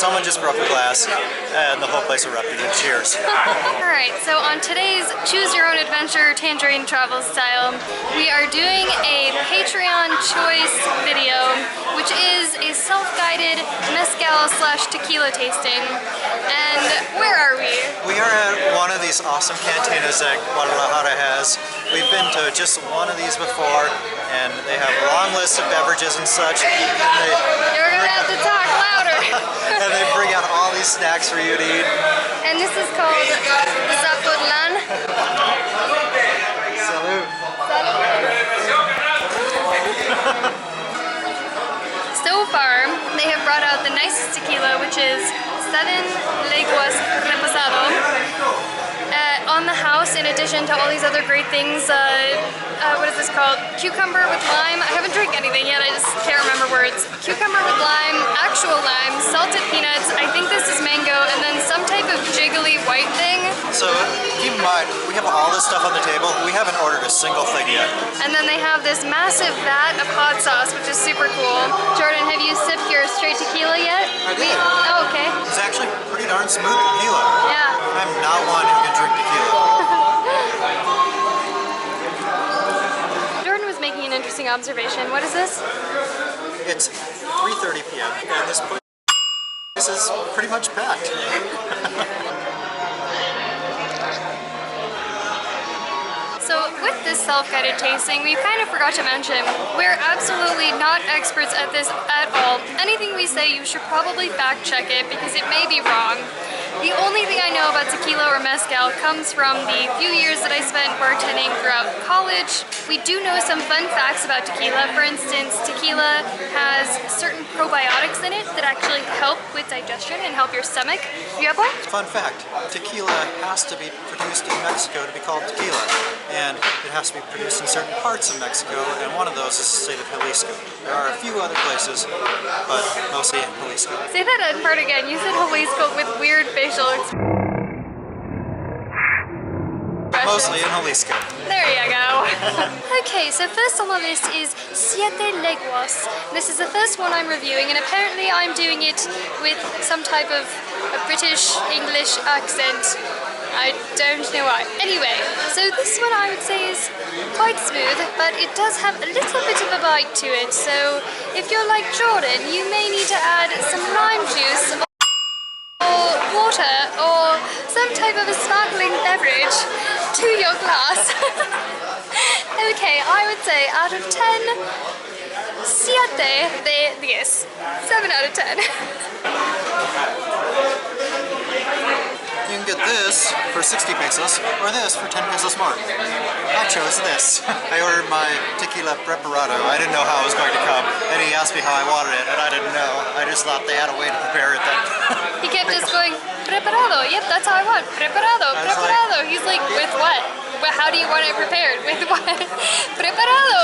someone just broke a glass and the whole place erupted in cheers. Alright, so on today's Choose Your Own Adventure Tangerine Travel Style, we are doing a Patreon choice video, which is a self-guided mezcal / tequila tasting. And where are we? We are at one of these awesome cantinas that Guadalajara has. We've been to just one of these before, and they have a long list of beverages and such. You're gonna have to talk louder. And they bring out all these snacks for you to eat. And this is called Zapotlán. Salud. So far, they have brought out the nicest tequila, which is 7 Leguas Reposado. On the house, in addition to all these other great things, what is this called? Cucumber with lime. I haven't drank anything yet, I just can't remember words. Cucumber with lime, actual lime, salted peanuts, I think this is mango, and then some type of jiggly white thing. So keep in mind, we have all this stuff on the table. We haven't ordered a single thing yet. And then they have this massive vat of hot sauce, which is super cool. Jordan, have you sipped your straight tequila yet? I did. Oh, okay. It's actually pretty darn smooth tequila. Yeah. I'm not one who can drink tequila. Jordan was making an interesting observation. What is this? It's 3:30 p.m. and this place is pretty much packed. So with this self-guided tasting, we kind of forgot to mention, we're absolutely not experts at this at all. Anything we say, you should probably fact check it because it may be wrong. The only thing I know about tequila or mezcal comes from the few years that I spent bartending throughout college. We do know some fun facts about tequila. For instance, tequila has certain probiotics in it that actually help with digestion and help your stomach. You have one? Fun fact, tequila has to be produced in Mexico to be called tequila. And it has to be produced in certain parts of Mexico, and one of those is the state of Jalisco. There are a few other places, but mostly in Jalisco. Say that part again. You said Jalisco with weird facial expressions. Mostly in Jalisco. There you go. Okay, so first on the list is Siete Leguas. This is the first one I'm reviewing, and apparently I'm doing it with some type of a British English accent. I don't know why. Anyway, so this one I would say is quite smooth, but it does have a little bit of a bite to it. So if you're like Jordan, you may need to add some lime juice or water or some type of a sparkling beverage to your glass. Okay, I would say out of 10, 7 de 10. 7 out of 10. You can get this for 60 pesos, or this for 10 pesos more. I chose this. I ordered my tequila preparado. I didn't know how it was going to come, and he asked me how I wanted it, and I didn't know. I just thought they had a way to prepare it that... He kept just going, preparado, yep, that's how I want, preparado, preparado. He's like, with what? How do you want it prepared? With what? Preparado.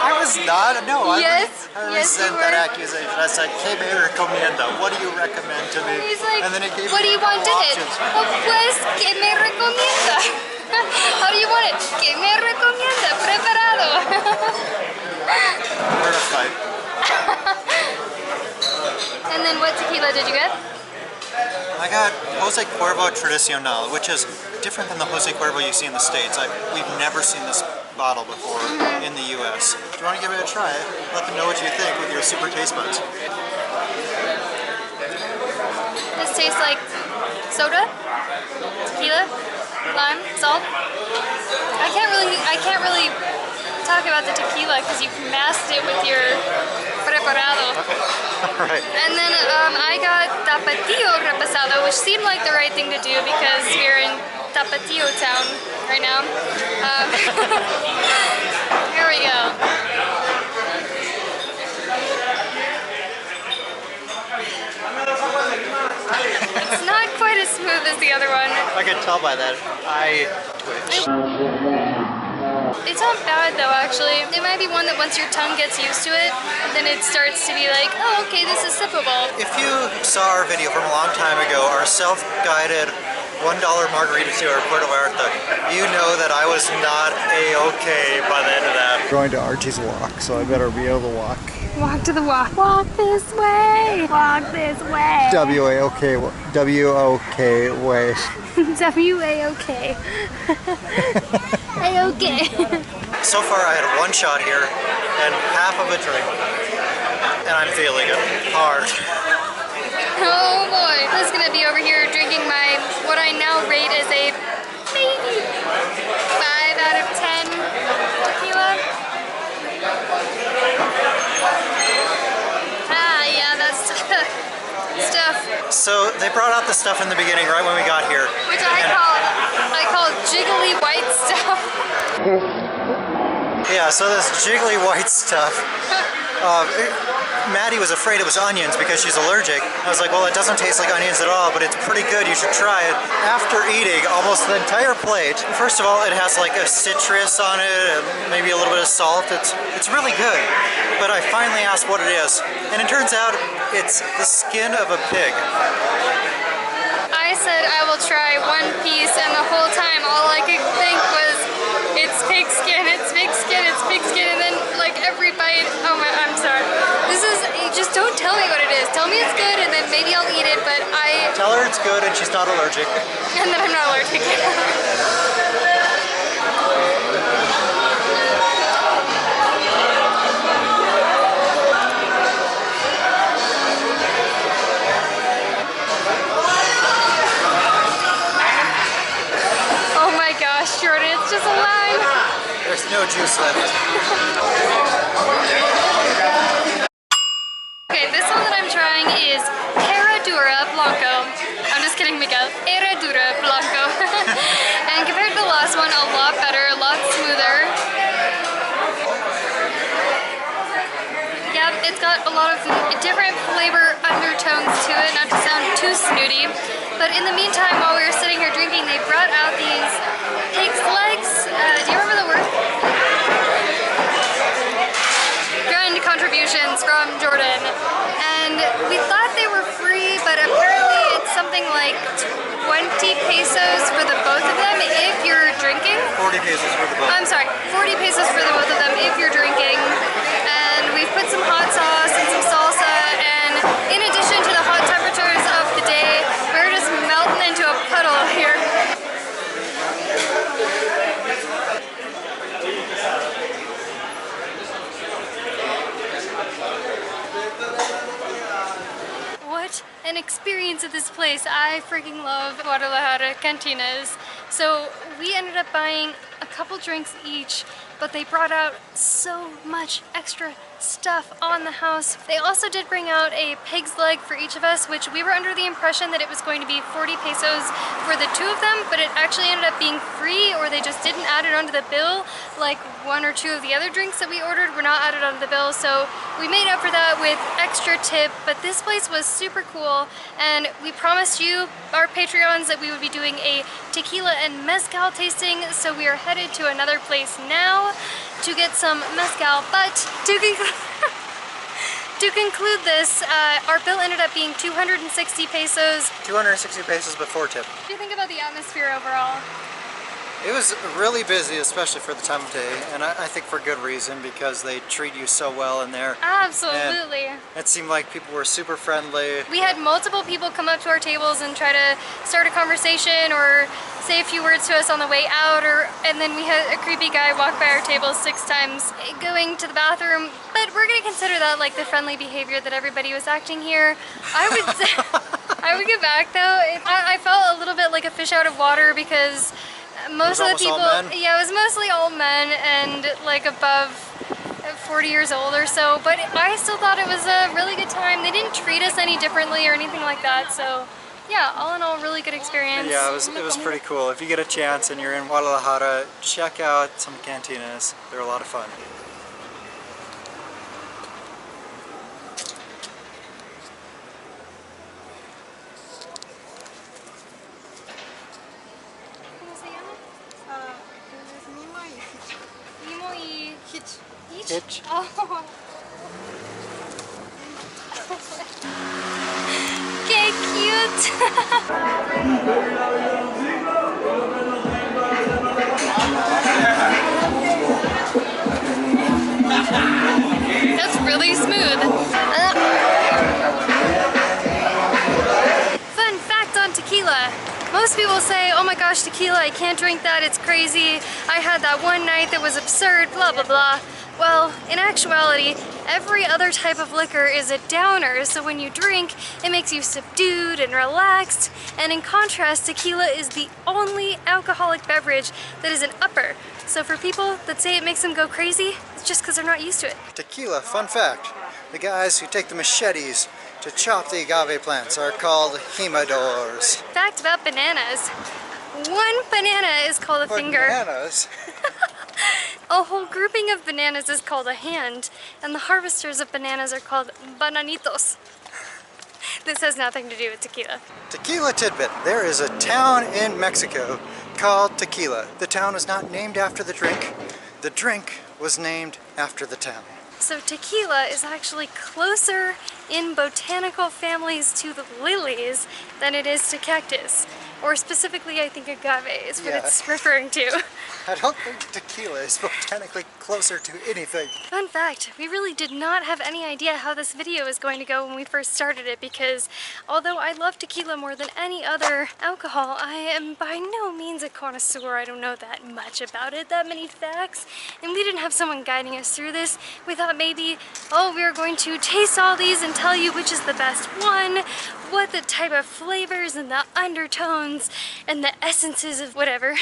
I was not, no. Yes, I yes, resent that accusation. I said, ¿qué me recomienda? What do you recommend to me? He's like, and then it gave what do me you want in it? options. Oh, pues, ¿qué me recomienda? How do you want it? ¿Qué me recomienda? Preparado. We're in a fight. And then what tequila did you get? I got Jose Cuervo Tradicional, which is different than the Jose Cuervo you see in the States. We've never seen this bottle before in the US. Do you want to give it a try? Let them know what you think with your super taste buds. This tastes like soda, tequila, lime, salt. I can't really talk about the tequila because you masked it with your preparado. Okay. Right. And then I got Tapatio Reposado, which seemed like the right thing to do because we're in Tapatio town right now. Here we go. It's not quite as smooth as the other one. I can tell by that. I twitched. It's not bad though, actually. It might be one that once your tongue gets used to it, then it starts to be like, oh, okay, this is sippable. If you saw our video from a long time ago, our self-guided $1 margarita tour of Puerto Vallarta, you know that I was not A-okay by the end of that. We're going to Archie's Walk, so I better be able to walk. Walk to the walk. Walk this way. Walk this way. W-A-OK, W-O-K way. W-A-O-K. A-OK. So far I had one shot here and half of a drink. And I'm feeling it hard. Oh boy. I was gonna be over here drinking my, what I now rate as a maybe 5 out of 10 tequila. Ah, yeah, that's stuff. So they brought out the stuff in the beginning right when we got here. Which I call jiggly white stuff. Yeah, so this jiggly white stuff. Maddie was afraid it was onions because she's allergic. I was like, well, it doesn't taste like onions at all, but it's pretty good. You should try it. After eating almost the entire plate, first of all, it has like a citrus on it and maybe a little bit of salt. It's really good. But I finally asked what it is, and it turns out it's the skin of a pig. I said I will try one piece, and the whole time all I could think was, it's pig skin, it's pig skin, it's pig skin, and then like every bite, oh my, I'm sorry. This is, just don't tell me what it is. Tell me it's good, and then maybe I'll eat it, but I... Tell her it's good and she's not allergic. And then I'm not allergic. Oh my gosh, Jordan, it's just a line. There's no juice left. Okay, this one that I'm trying is Herradura Blanco. I'm just kidding, Miguel. Herradura Blanco. And compared to the last one, a lot better, a lot smoother. Yep, it's got a lot of different flavor undertones to it, not to sound too snooty. But in the meantime, while we were sitting here drinking, they brought out these pig's legs. Do you remember the word? Grand contributions from Jordan. And we thought they were free, but apparently it's something like 20 pesos for the both of them if you're drinking. 40 pesos for the both. I'm sorry, 40 pesos for the both of them if you're drinking. And we've put some hot sauce and some salsa, and in addition to the hot temperatures of the day, we're just melting into a puddle here. What an experience at this place. I freaking love Guadalajara cantinas. So we ended up buying a couple drinks each, but they brought out so much extra stuff on the house. They also did bring out a pig's leg for each of us, which we were under the impression that it was going to be 40 pesos for the two of them, but it actually ended up being free, or they just didn't add it onto the bill. Like one or two of the other drinks that we ordered were not added onto the bill, so we made up for that with extra tip. But this place was super cool, and we promised you, our Patreons, that we would be doing a tequila and mezcal tasting, so we are headed to another place now to get some mezcal. But to conclude this, our bill ended up being 260 pesos. 260 pesos before tip. What do you think about the atmosphere overall? It was really busy, especially for the time of day, and I think for good reason, because they treat you so well in there. Absolutely. And it seemed like people were super friendly. We had multiple people come up to our tables and try to start a conversation or say a few words to us on the way out, and then we had a creepy guy walk by our table 6 times going to the bathroom. But we're gonna consider that like the friendly behavior that everybody was acting here. I would say, I would get back though. I felt a little bit like a fish out of water, because most of the people, yeah, it was mostly old men and like above 40 years old or so, but I still thought it was a really good time. They didn't treat us any differently or anything like that, so yeah, all in all, really good experience. Yeah, it was pretty cool. If you get a chance and you're in Guadalajara, check out some cantinas. They're a lot of fun. Hitch. Oh. ¡Qué cute! That's really smooth. Fun fact on tequila. Most people say, oh my gosh, tequila, I can't drink that, it's crazy. I had that one night that was absurd, blah, blah, blah. Well, in actuality, every other type of liquor is a downer, so when you drink, it makes you subdued and relaxed. And in contrast, tequila is the only alcoholic beverage that is an upper. So for people that say it makes them go crazy, it's just because they're not used to it. Tequila, fun fact, the guys who take the machetes to chop the agave plants are called jimadores. Fact about bananas. One banana is called a finger. Bananas? A whole grouping of bananas is called a hand, and the harvesters of bananas are called bananitos. This has nothing to do with tequila. Tequila tidbit. There is a town in Mexico called Tequila. The town is not named after the drink. The drink was named after the town. So tequila is actually closer in botanical families to the lilies than it is to cactus. Or specifically, I think agave is what it's referring to. I don't think tequila is botanically closer to anything. Fun fact, we really did not have any idea how this video was going to go when we first started it, because although I love tequila more than any other alcohol, I am by no means a connoisseur. I don't know that much about it, that many facts, and we didn't have someone guiding us through this. We thought maybe, oh, we were going to taste all these and tell you which is the best one, what the type of flavors and the undertones and the essences of whatever.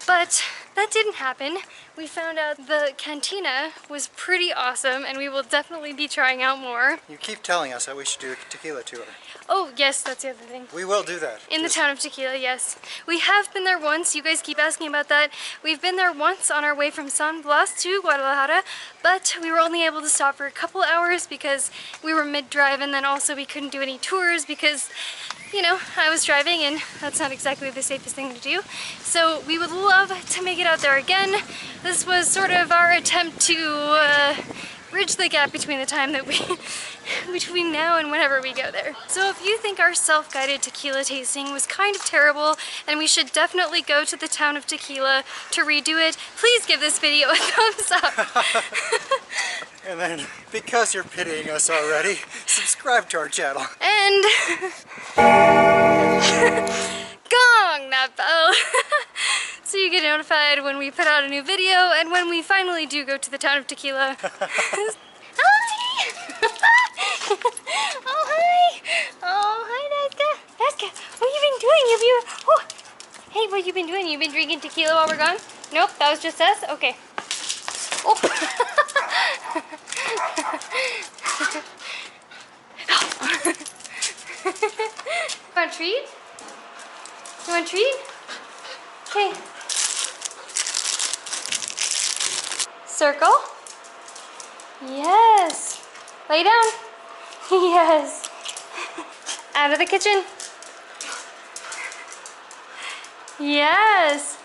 But that didn't happen. We found out the Cantina was pretty awesome, and we will definitely be trying out more. You keep telling us that we should do a tequila tour. Oh, yes, that's the other thing. We will do that. In the town of Tequila, yes. We have been there once. You guys keep asking about that. We've been there once on our way from San Blas to Guadalajara, but we were only able to stop for a couple hours because we were mid-drive, and then also we couldn't do any tours because, you know, I was driving and that's not exactly the safest thing to do. So we would love to make it out there again. This was sort of our attempt to bridge the gap between the time that between now and whenever we go there. So if you think our self-guided tequila tasting was kind of terrible and we should definitely go to the town of Tequila to redo it, please give this video a thumbs up. And then, because you're pitying us already, subscribe to our channel. And gong that bell. So you get notified when we put out a new video and when we finally do go to the town of Tequila. Hi! Oh, hi! Oh, hi, Nazca. Nazca, what have you been doing? Oh. Hey, what have you been doing? You been drinking tequila while we're gone? Nope, that was just us? Okay. Oh. Want a treat? You want a treat? Okay. Circle. Yes. Lay down. Yes. Out of the kitchen. Yes.